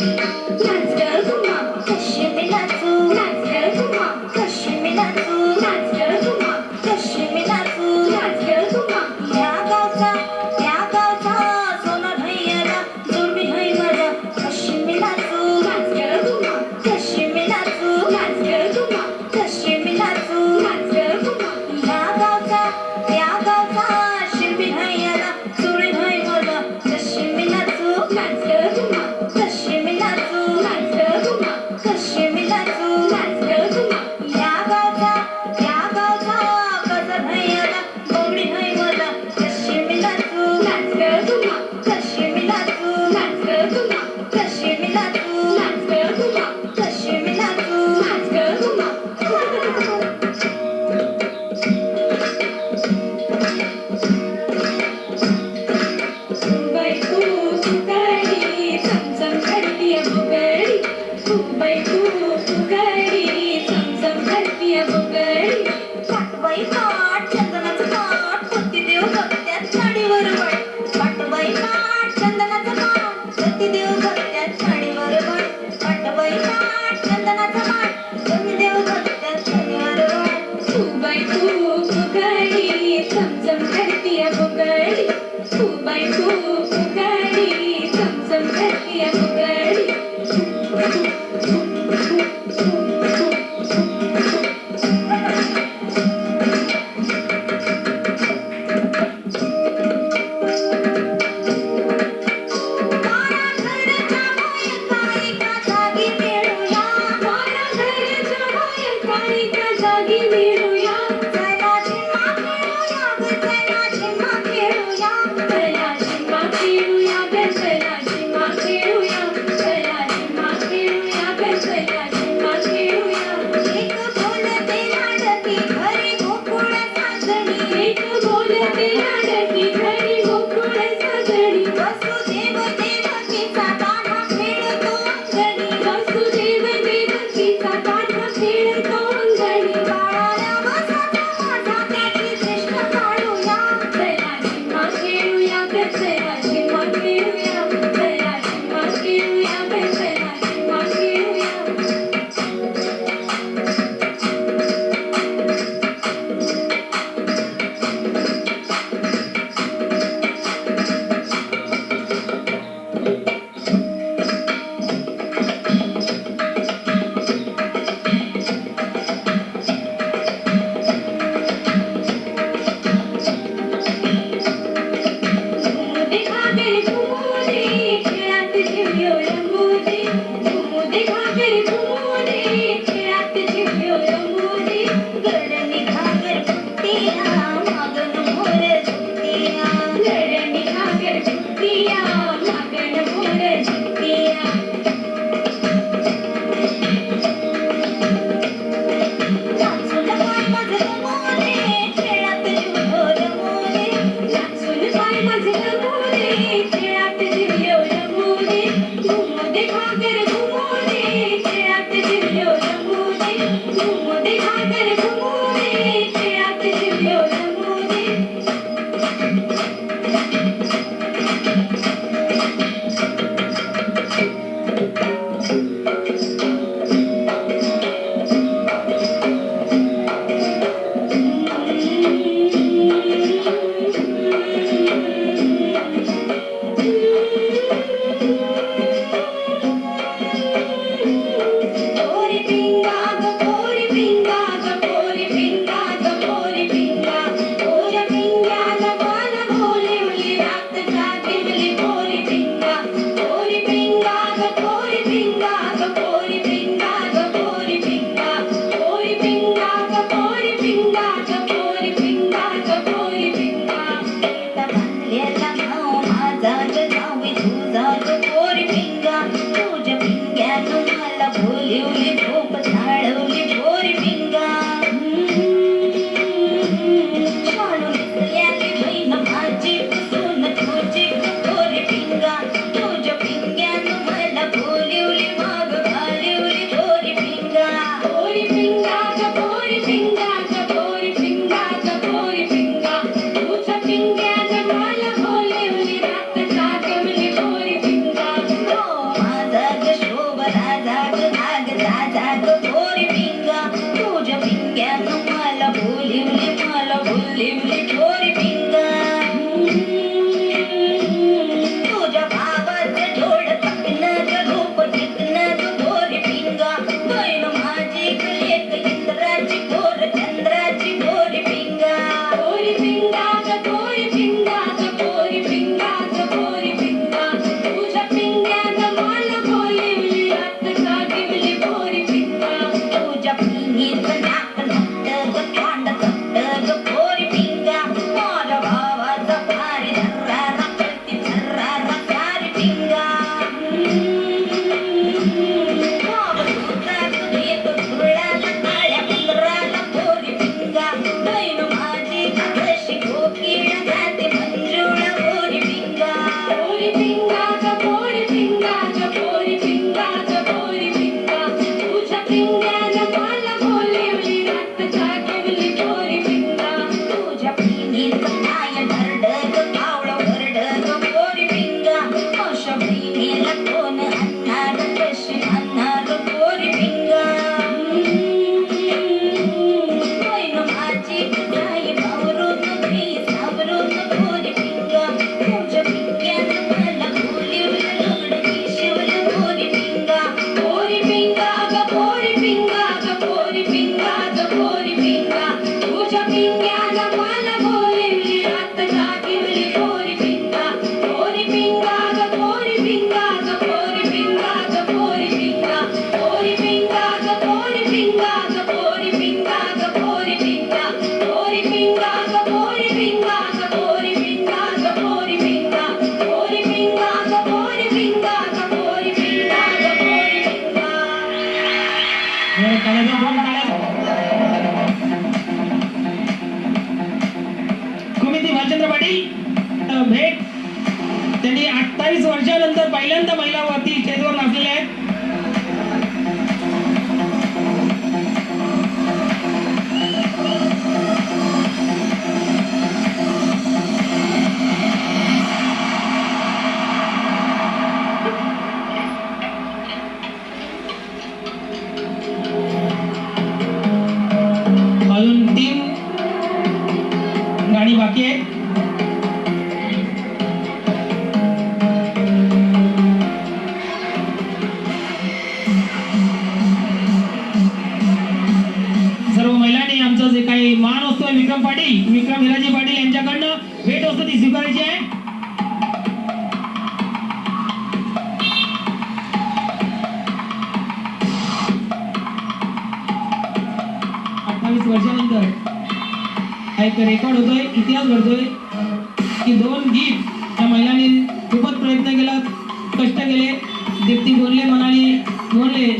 नाच ग घुमा कशी मी नाचू नाच ग घुमा कशी मी नाचू नाच ग घुमा कशी मी नाचू नाच ग घुमा या गावचा सोना भैयाला जोडवी नाही माझा कशी मी नाचू नाच ग घुमा कशी मी नाचू नाच ग घुमा कशी मी नाचू नाच ग घुमा या गावचा शिल्पी भैयाला जोडवी नाही माझा कशी मी नाचू नाच ग घुमा कशी मी नाचू नाच ग घुमा कशी मी नाचू नाच ग घुमा या गावचा गजर भैयाला बोंगडी नाही मला कशी मी नाचू नाच ग घुमा कशी मी नाचू नाच ग घुमा कशी मी नाचू नाच ग घुमा कशी मी नाचू नाच ग घुमा बाई तू फुगाडी चमचम घडतीय फुगाडी बाई तू फुगाडी चमचम घडतीय फुगाडी पाटबाई पाट चंदनाचं पाट पती देव बघत्यात साडीवर वळ पाटबाई पाट चंदनाचं पाट पती देव बघत्यात साडीवर वळ पाटबाई पाट चंदनाचं पाट पती देव बघत्यात साडीवर वळ बाई तू फुगाडी चमचम घडतीय फुगाडी बाई तू फुगाडी चमचम घडतीय फुगाडी पाटील भेट त्यांनी 28 वर्षानंतर पहिल्यांदा महिला वरती स्टेजवर नाचलेले आहेत. अजून 3 गाणी बाकी आहेत. सर्व महिलांनी आमचं जे काही मान असतोय विक्रम हिराजी पाटील यांच्याकडनं भेट वस्तू ती स्वीकारायची आहे. वर्षानंतर एक रेकॉर्ड होतोय, इतिहास घडतोय की 2 गीत त्या महिलांनी खूपच प्रयत्न केला, कष्ट केले. दीप्ती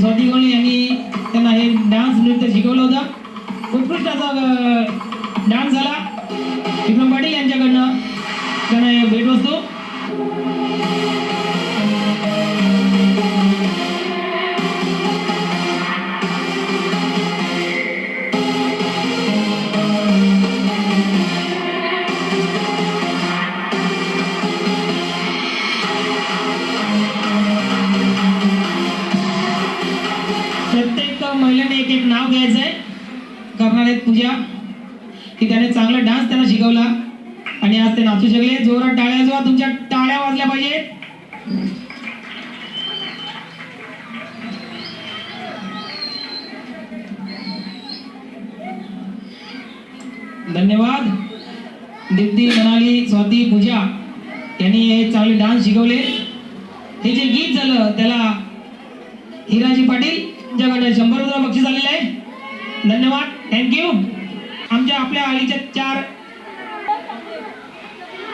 स्वाती गोंडले यांनी त्यांना हे डान्स नृत्य शिकवलं होतं. उत्कृष्ट असा डान्स झाला. विक्रम पाटील यांच्याकडनं त्यांना भेटवस्तू. प्रत्येक महिलेने एक नाव घ्यायचं आहे. करणार आहेत पूजा की त्याने चांगला डान्स त्यांना शिकवला आणि आज ते नाचू शकले. जोरात टाळ्या वाजवा, तुमच्या टाळ्या वाजल्या पाहिजेत. धन्यवाद. दीप्ती, मनाली, स्वाती, पूजा यांनी हे चांगले डान्स शिकवले. हे जे गीत झालं त्याला हिराजी पाटील ज्याकडे 100 रुपये बक्षीस आलेलं आहे. धन्यवाद, थँक्यू. आपल्या आळीच्या 4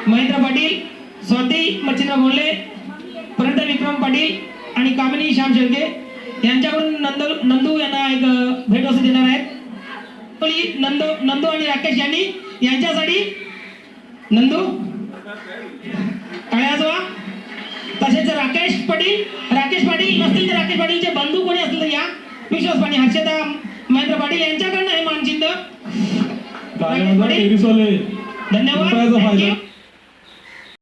महेंद्र पाटील, स्वाती मच्छिंद्र गोंडले, परत विक्रम पाटील आणि कामिनी श्याम शेळके यांच्याकडून नंदू यांना एक भेटवस्तू देणार आहेत. नंदू आणि राकेश यांनी यांच्यासाठी नंदू टाळ्या वाजवा. तसेच राकेश पाटील नसतील तर राकेश पाटीलचे बंधू कोणी असतील तर या. विश्वास पाटील, हर्षदा महेंद्र पाटील यांच्याकडनं हे मानचिन्ह. धन्यवाद.